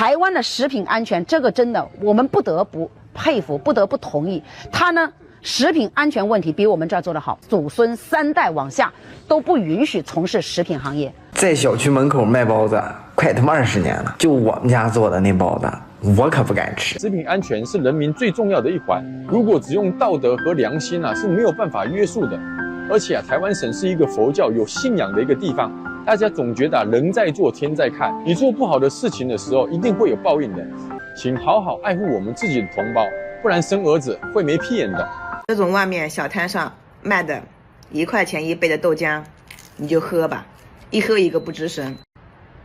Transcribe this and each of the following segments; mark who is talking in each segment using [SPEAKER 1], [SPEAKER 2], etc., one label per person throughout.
[SPEAKER 1] 台湾的食品安全，这个真的我们不得不佩服，不得不同意。它呢，食品安全问题比我们这儿做得好，祖孙3代往下都不允许从事食品行业。
[SPEAKER 2] 在小区门口卖包子，快他妈20年了，就我们家做的那包子，我可不敢吃。
[SPEAKER 3] 食品安全是人民最重要的一环，如果只用道德和良心是没有办法约束的。而且台湾省是一个佛教有信仰的一个地方，大家总觉得人在做天在看，你做不好的事情的时候，一定会有报应的。请好好爱护我们自己的同胞，不然生儿子会没屁眼的。
[SPEAKER 4] 这种外面小摊上卖的1块钱1杯的豆浆，你就喝吧，一喝一个不吱声。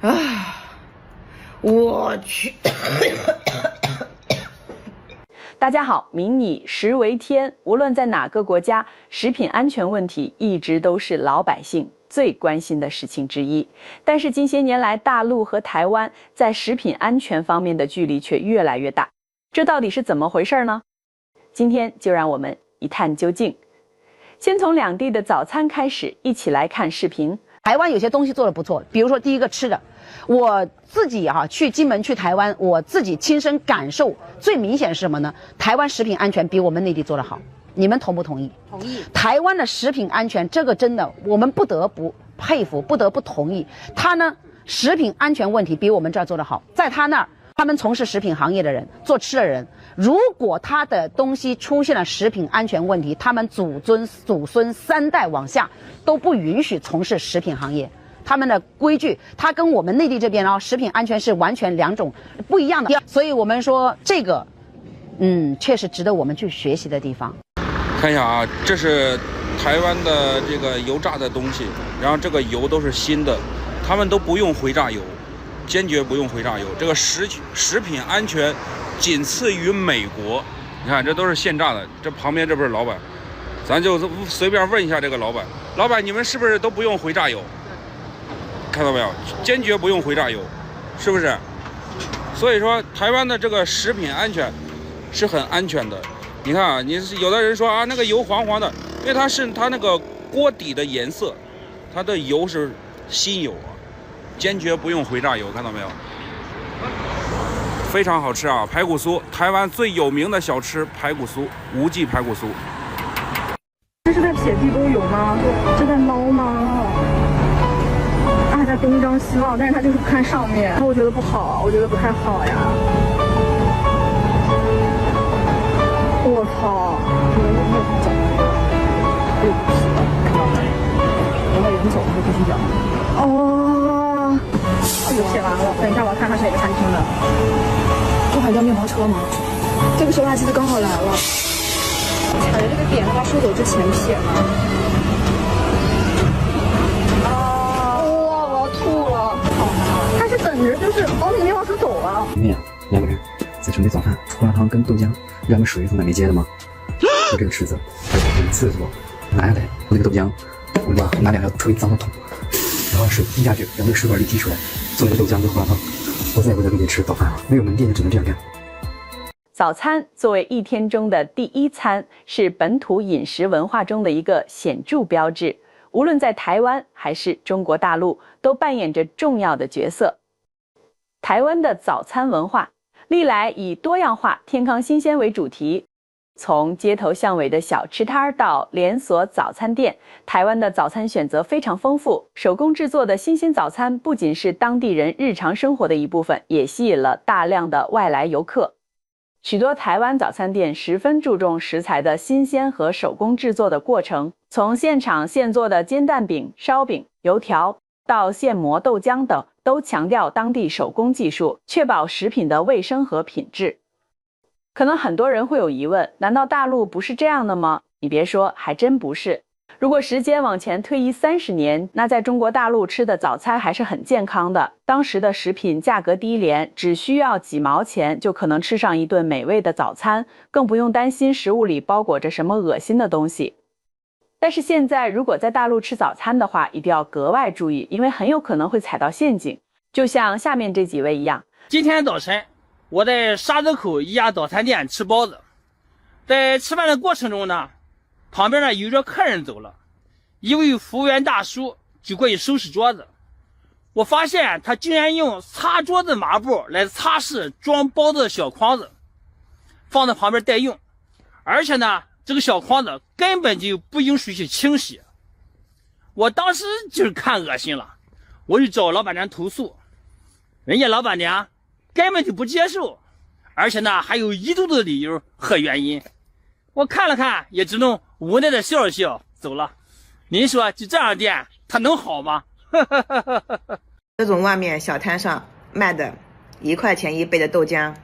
[SPEAKER 4] 啊，我去！
[SPEAKER 5] 大家好，民以食为天，无论在哪个国家，食品安全问题一直都是老百姓最关心的事情之一。但是近些年来，大陆和台湾在食品安全方面的距离却越来越大，这到底是怎么回事呢？今天就让我们一探究竟。先从两地的早餐开始，一起来看视频。
[SPEAKER 1] 台湾有些东西做得不错，比如说第一个吃的，我自己去金门去台湾，我自己亲身感受最明显是什么呢？台湾食品安全比我们内地做得好，你们同不同意？同意。台湾的食品安全，这个真的我们不得不佩服，不得不同意。它呢，食品安全问题比我们这儿做得好，在他那儿，他们从事食品行业的人，做吃的人，如果他的东西出现了食品安全问题，他们祖孙3代往下都不允许从事食品行业。他们的规矩，它跟我们内地这边食品安全是完全2种不一样的。所以我们说这个，确实值得我们去学习的地方。
[SPEAKER 6] 看一下啊，这是台湾的这个油炸的东西，然后这个油都是新的，他们都不用回炸油。坚决不用回炸油，这个食品安全仅次于美国。你看，这都是现炸的。这旁边这不是老板，咱就随便问一下这个老板，老板你们是不是都不用回炸油？看到没有？坚决不用回炸油，是不是？所以说，台湾的这个食品安全是很安全的。你看啊，有的人说啊，那个油黄黄的，因为它那个锅底的颜色，它的油是新油啊。坚决不用回炸油，看到没有？非常好吃啊！排骨酥，台湾最有名的小吃排骨酥，无忌排骨酥。
[SPEAKER 7] 这是在撇地沟油吗？这在捞吗？他还在东张西望，但是他就是不看上面，我觉得不好，我觉得不太好呀。我操！哦，这个写完了，等一下我要看它是哪个餐厅的。这还叫面包车吗？这个收垃圾的刚好来了，踩着这个点的话，收走之前撇了。啊！哇，我要吐了！他是等着就是往你面包车走了。
[SPEAKER 8] 面2个人在准备早饭，胡辣汤跟豆浆，让个水从哪没接的吗？就这个池子，还有厕所，拿下来，我那个豆浆，我拿2个特别脏的桶。然后水滴下去，然后那个水管一滴出来，做了个豆浆跟胡辣汤。我再也不在路边吃早饭了，没有门店就只能这样干。
[SPEAKER 5] 早餐作为一天中的第一餐，是本土饮食文化中的一个显著标志，无论在台湾还是中国大陆，都扮演着重要的角色。台湾的早餐文化历来以多样化、健康新鲜为主题。从街头巷尾的小吃摊到连锁早餐店，台湾的早餐选择非常丰富。手工制作的新鲜早餐不仅是当地人日常生活的一部分，也吸引了大量的外来游客。许多台湾早餐店十分注重食材的新鲜和手工制作的过程，从现场现做的煎蛋饼、烧饼、油条到现磨豆浆等，都强调当地手工技术，确保食品的卫生和品质。可能很多人会有疑问，难道大陆不是这样的吗？你别说，还真不是。如果时间往前推移30年，那在中国大陆吃的早餐还是很健康的。当时的食品价格低廉，只需要几毛钱就可能吃上一顿美味的早餐，更不用担心食物里包裹着什么恶心的东西。但是现在如果在大陆吃早餐的话，一定要格外注意，因为很有可能会踩到陷阱，就像下面这几位一样。
[SPEAKER 9] 今天早晨我在沙子口一家早餐店吃包子，在吃饭的过程中呢，旁边呢有一个客人走了，一位服务员大叔就过去收拾桌子，我发现他竟然用擦桌子抹布来擦拭装包子的小筐子，放在旁边待用。而且呢，这个小筐子根本就不用水去清洗。我当时就是看恶心了，我就找老板娘投诉，人家老板娘根本就不接受，而且呢还有一肚子的理由和原因。我看了看，也只能无奈的笑了笑走了。您说就这样的店它能好吗？
[SPEAKER 4] 这种外面小摊上卖的1块钱1杯的豆浆，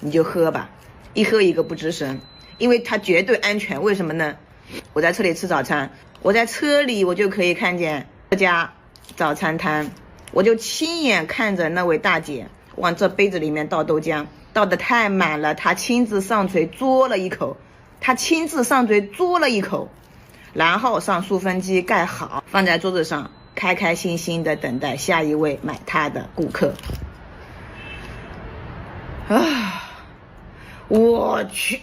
[SPEAKER 4] 你就喝吧，一喝一个不吱声，因为它绝对安全。为什么呢？我在车里吃早餐，我在车里我就可以看见这家早餐摊，我就亲眼看着那位大姐往这杯子里面倒豆浆，倒得太满了，她亲自上嘴嘬了一口，然后上塑封机盖好，放在桌子上，开开心心的等待下一位买它的顾客。我去！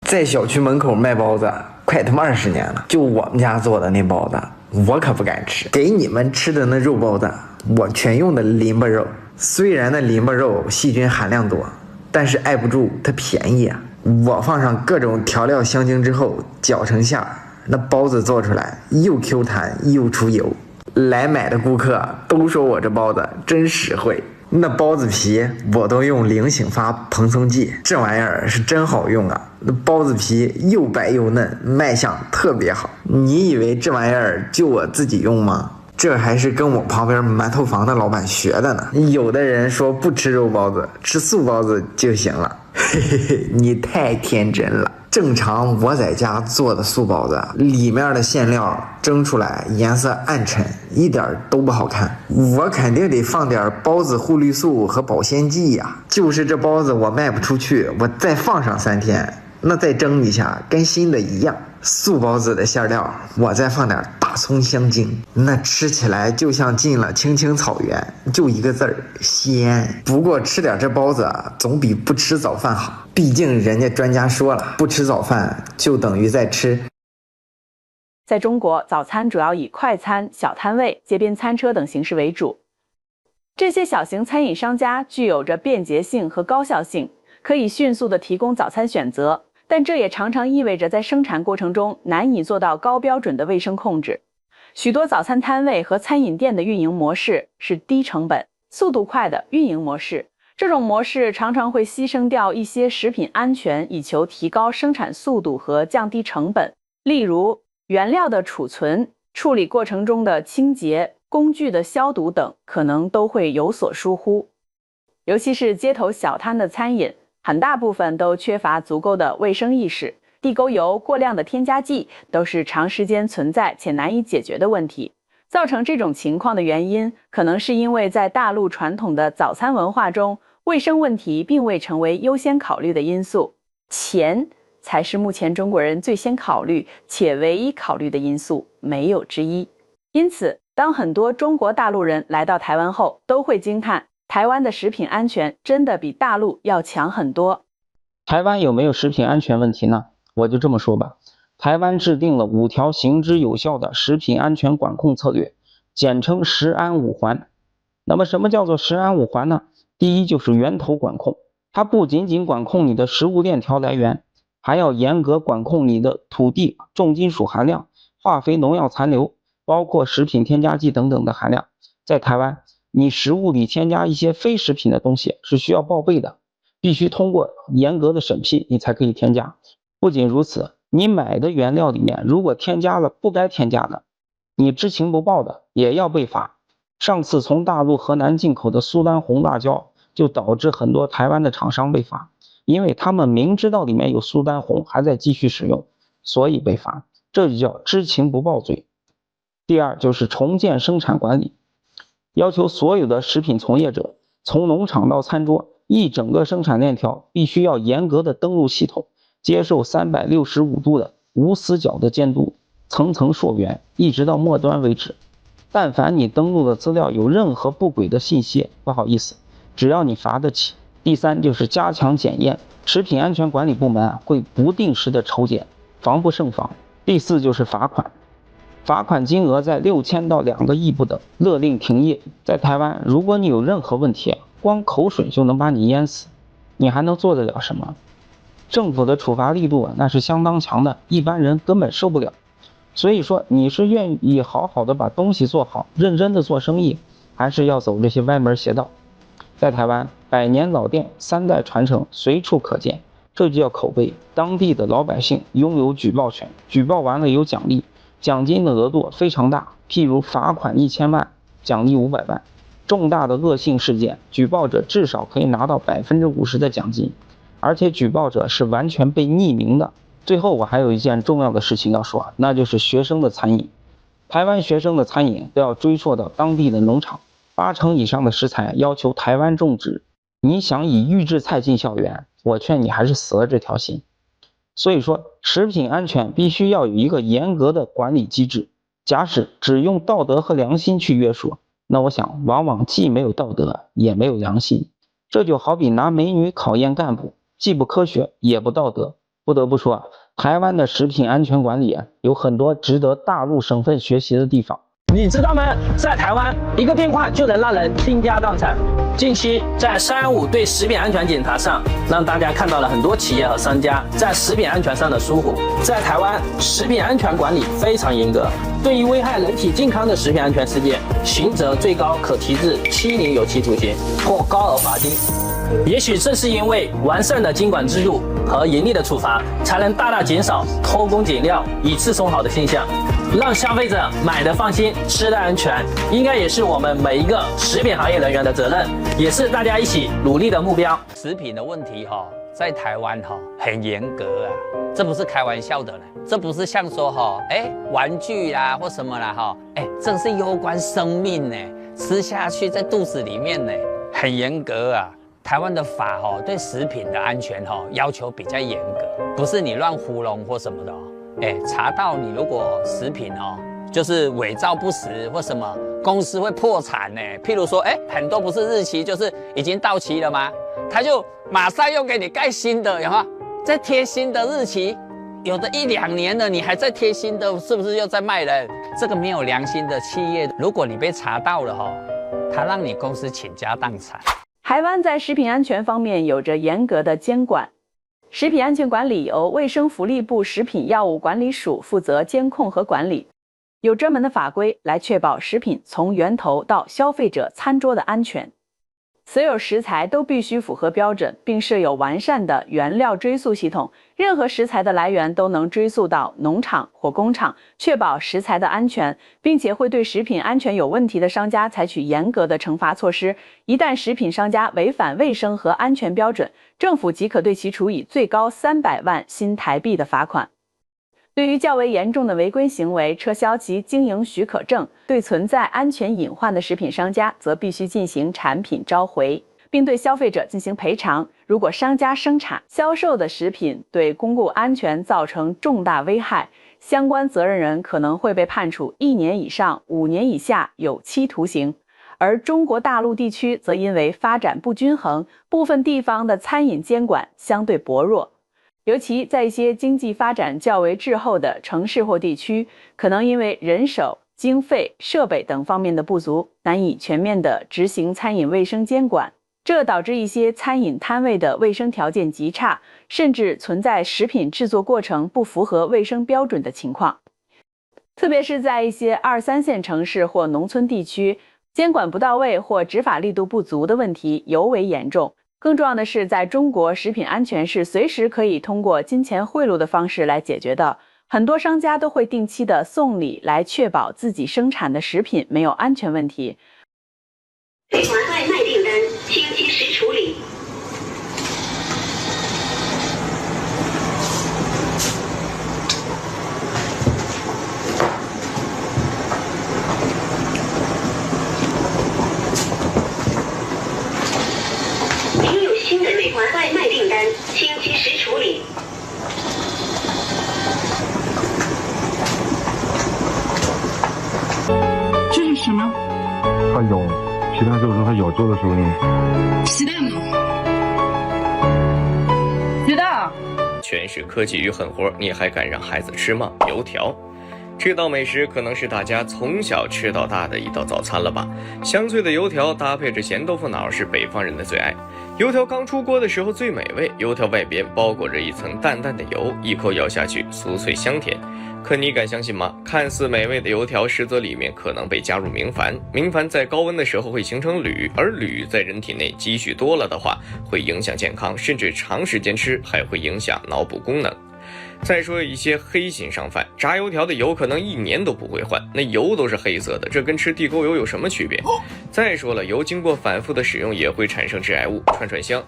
[SPEAKER 2] 在小区门口卖包子快他妈20年了，就我们家做的那包子，我可不敢吃。给你们吃的那肉包子，我全用的淋巴肉。虽然那淋巴肉细菌含量多，但是挨不住它便宜啊。我放上各种调料香精之后搅成馅儿，那包子做出来又 Q 弹又出油。来买的顾客都说我这包子真实惠。那包子皮我都用0醒发蓬松剂，这玩意儿是真好用啊！那包子皮又白又嫩，卖相特别好。你以为这玩意儿就我自己用吗？这还是跟我旁边馒头房的老板学的呢。有的人说不吃肉包子，吃素包子就行了。嘿嘿嘿，你太天真了。正常我在家做的素包子，里面的馅料蒸出来颜色暗沉，一点都不好看。我肯定得放点包子护绿素和保鲜剂呀。就是这包子我卖不出去，我再放上3天，那再蒸一下跟新的一样。素包子的馅料我再放点大葱香精，那吃起来就像进了青青草原，就一个字儿鲜。不过吃点这包子总比不吃早饭好，毕竟人家专家说了，不吃早饭就等于在吃。
[SPEAKER 5] 在中国，早餐主要以快餐、小摊位、街边餐车等形式为主。这些小型餐饮商家具有着便捷性和高效性，可以迅速地提供早餐选择，但这也常常意味着在生产过程中难以做到高标准的卫生控制。许多早餐摊位和餐饮店的运营模式是低成本、速度快的运营模式，这种模式常常会牺牲掉一些食品安全，以求提高生产速度和降低成本。例如，原料的储存、处理过程中的清洁、工具的消毒等，可能都会有所疏忽。尤其是街头小摊的餐饮，很大部分都缺乏足够的卫生意识，地沟油、过量的添加剂都是长时间存在且难以解决的问题。造成这种情况的原因，可能是因为在大陆传统的早餐文化中，卫生问题并未成为优先考虑的因素，钱才是目前中国人最先考虑且唯一考虑的因素，没有之一。因此，当很多中国大陆人来到台湾后，都会惊叹台湾的食品安全真的比大陆要强很多。
[SPEAKER 10] 台湾有没有食品安全问题呢？我就这么说吧，台湾制定了5条行之有效的食品安全管控策略，简称食安5环。那么什么叫做食安5环呢？第一就是源头管控，它不仅仅管控你的食物链条来源，还要严格管控你的土地、重金属含量、化肥、农药残留，包括食品添加剂等等的含量。在台湾，你食物里添加一些非食品的东西是需要报备的，必须通过严格的审批你才可以添加。不仅如此，你买的原料里面如果添加了不该添加的，你知情不报的也要被罚。上次从大陆河南进口的苏丹红辣椒就导致很多台湾的厂商被罚，因为他们明知道里面有苏丹红还在继续使用，所以被罚，这就叫知情不报罪。第二就是重建生产管理，要求所有的食品从业者从农场到餐桌一整个生产链条必须要严格的登录系统，接受365度的无死角的监督，层层溯源，一直到末端为止。但凡你登录的资料有任何不轨的信息，不好意思，只要你罚得起。第三就是加强检验，食品安全管理部门会不定时的抽检，防不胜防。第四就是罚款。罚款金额在6000到2个亿不等，勒令停业。在台湾，如果你有任何问题，光口水就能把你淹死，你还能做得了什么？政府的处罚力度那是相当强的，一般人根本受不了。所以说，你是愿意好好的把东西做好，认真的做生意，还是要走这些歪门邪道？在台湾，100年老店3代传承随处可见，这就叫口碑。当地的老百姓拥有举报权，举报完了有奖励，奖金的额度非常大，譬如罚款1000万，奖励500万。重大的恶性事件，举报者至少可以拿到50%的奖金，而且举报者是完全被匿名的。最后我还有一件重要的事情要说，那就是学生的餐饮。台湾学生的餐饮都要追溯到当地的农场，80%以上的食材要求台湾种植。你想以预制菜进校园，我劝你还是死了这条心。所以说，食品安全必须要有一个严格的管理机制。假使只用道德和良心去约束，那我想往往既没有道德也没有良心。这就好比拿美女考验干部，既不科学也不道德。不得不说，台湾的食品安全管理有很多值得大陆省份学习的地方。
[SPEAKER 11] 你知道吗？在台湾，一个电话就能让人倾家荡产。近期在315对食品安全检查上，让大家看到了很多企业和商家在食品安全上的疏忽。在台湾，食品安全管理非常严格，对于危害人体健康的食品安全事件，刑责最高可提至7年有期徒刑或高额罚金。也许正是因为完善的监管制度和严厉的处罚，才能大大减少偷工减料、以次充好的现象，让消费者买得放心、吃得安全，应该也是我们每一个食品行业人员的责任，也是大家一起努力的目标。
[SPEAKER 12] 食品的问题在台湾很严格啊，这不是开玩笑的呢，这不是像说玩具啦或什么啦这是攸关生命呢，吃下去在肚子里面呢，很严格啊。台湾的法对食品的安全要求比较严格，不是你乱糊弄或什么的查到你如果食品就是伪造不实或什么，公司会破产呢。譬如说很多不是日期就是已经到期了吗？他就马上又给你盖新的，然后再贴新的日期，有的1、2年了，你还在贴新的，是不是又在卖人？这个没有良心的企业，如果你被查到了他让你公司倾家荡产。
[SPEAKER 5] 台湾在食品安全方面有着严格的监管，食品安全管理由卫生福利部食品药物管理署负责监控和管理，有专门的法规来确保食品从源头到消费者餐桌的安全。所有食材都必须符合标准，并设有完善的原料追溯系统，任何食材的来源都能追溯到农场或工厂，确保食材的安全，并且会对食品安全有问题的商家采取严格的惩罚措施。一旦食品商家违反卫生和安全标准，政府即可对其处以最高300万新台币的罚款。对于较为严重的违规行为，撤销其经营许可证；对存在安全隐患的食品商家，则必须进行产品召回，并对消费者进行赔偿。如果商家生产、销售的食品对公共安全造成重大危害，相关责任人可能会被判处1年以上5年以下有期徒刑。而中国大陆地区则因为发展不均衡，部分地方的餐饮监管相对薄弱。尤其在一些经济发展较为滞后的城市或地区，可能因为人手、经费、设备等方面的不足，难以全面地执行餐饮卫生监管，这导致一些餐饮摊位的卫生条件极差，甚至存在食品制作过程不符合卫生标准的情况。特别是在一些2、3线城市或农村地区，监管不到位或执法力度不足的问题尤为严重。更重要的是，在中国，食品安全是随时可以通过金钱贿赂的方式来解决的。很多商家都会定期的送礼来确保自己生产的食品没有安全问题。
[SPEAKER 13] 美团外卖订单星期10处理。新的美团外卖订单星期10处理。
[SPEAKER 14] 这是什么？
[SPEAKER 15] 它有皮蛋瘦肉，它有做的时候呢。
[SPEAKER 14] 鸡蛋吗？鸡蛋。
[SPEAKER 16] 全是科技与狠活，你还敢让孩子吃吗？油条。
[SPEAKER 14] 这道美食可能是大家从小吃到大的一道早餐了吧？香脆的油条搭配着咸豆腐脑是北方人的最爱。油条刚出锅的时候最美味，油条外边包裹着一层淡淡的油，一口咬下去酥脆香甜。可你敢相信吗？看似美味的油条，实则里面可能被加入明矾。明矾在高温的时候会形成铝，而铝在人体内积蓄多了的话，会影响健康，甚至长时间吃还会影响脑部功能。再说一些黑心商贩，炸油条的油可能1年都不会换，那油都是黑色的，这跟吃地沟油有什么区别？再说了，油经过反复的使用也会产生致癌物，串串香。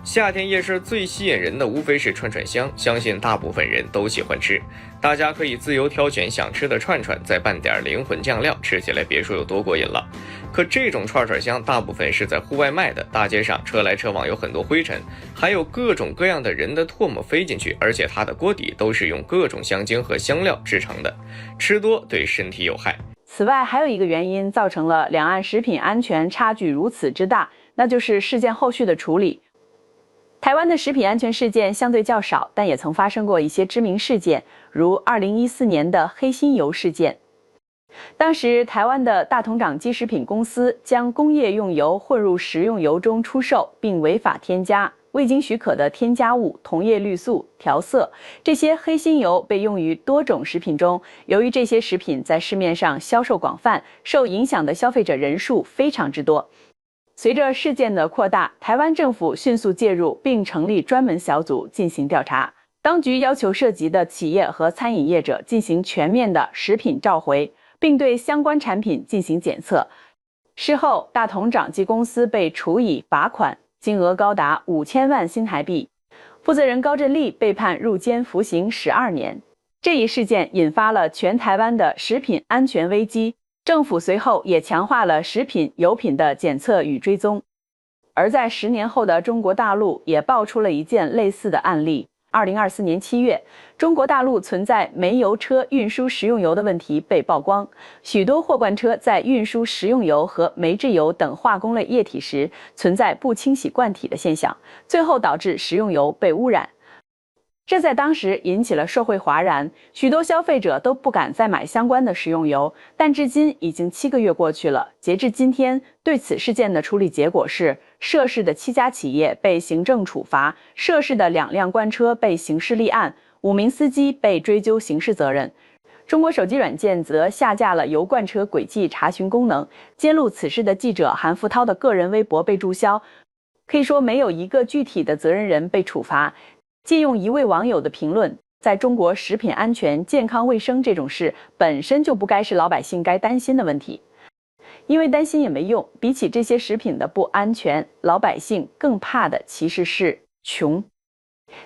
[SPEAKER 14] 夏天夜市最吸引人的无非是串串香，相信大部分人都喜欢吃。大家可以自由挑选想吃的串串，再拌点灵魂酱料，吃起来别说有多过瘾了。可这种串串香大部分是在户外卖的，大街上车来车往，有很多灰尘，还有各种各样的人的唾沫飞进去，而且它的锅底都是用各种香精和香料制成的，吃多对身体有害。
[SPEAKER 5] 此外，还有一个原因造成了两岸食品安全差距如此之大，那就是事件后续的处理。台湾的食品安全事件相对较少，但也曾发生过一些知名事件，如2014年的黑心油事件。当时台湾的大同长机食品公司将工业用油混入食用油中出售，并违法添加未经许可的添加物、同叶绿素、调色，这些黑心油被用于多种食品中。由于这些食品在市面上销售广泛，受影响的消费者人数非常之多。随着事件的扩大，台湾政府迅速介入，并成立专门小组进行调查。当局要求涉及的企业和餐饮业者进行全面的食品召回，并对相关产品进行检测。事后，大同长机公司被处以罚款，金额高达5000万新台币。负责人高振利被判入监服刑12年。这一事件引发了全台湾的食品安全危机。政府随后也强化了食品、油品的检测与追踪，而在10年后的中国大陆也爆出了一件类似的案例。2024年7月，中国大陆存在煤油车运输食用油的问题被曝光，许多货罐车在运输食用油和煤制油等化工类液体时，存在不清洗罐体的现象，最后导致食用油被污染。这在当时引起了社会哗然，许多消费者都不敢再买相关的食用油。但至今已经7个月过去了，截至今天，对此事件的处理结果是，涉事的7家企业被行政处罚，涉事的2辆罐车被刑事立案，5名司机被追究刑事责任。中国手机软件则下架了油罐车轨迹查询功能，揭露此事的记者韩福涛的个人微博被注销，可以说没有一个具体的责任人被处罚。借用一位网友的评论，在中国食品安全、健康卫生这种事本身就不该是老百姓该担心的问题，因为担心也没用，比起这些食品的不安全，老百姓更怕的其实是穷。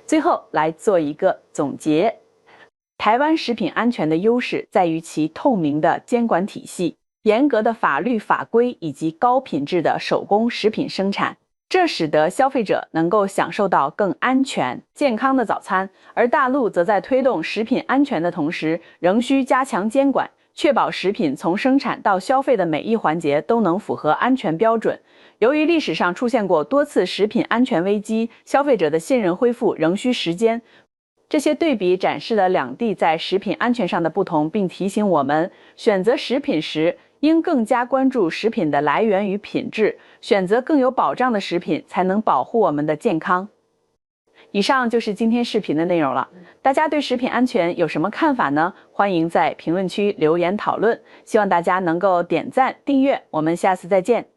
[SPEAKER 5] 最后来做一个总结，台湾食品安全的优势在于其透明的监管体系、严格的法律法规以及高品质的手工食品生产，这使得消费者能够享受到更安全、健康的早餐。而大陆则在推动食品安全的同时，仍需加强监管，确保食品从生产到消费的每一环节都能符合安全标准。由于历史上出现过多次食品安全危机，消费者的信任恢复仍需时间。这些对比展示了两地在食品安全上的不同，并提醒我们，选择食品时应更加关注食品的来源与品质，选择更有保障的食品，才能保护我们的健康。以上就是今天视频的内容了。大家对食品安全有什么看法呢？欢迎在评论区留言讨论。希望大家能够点赞、订阅，我们下次再见。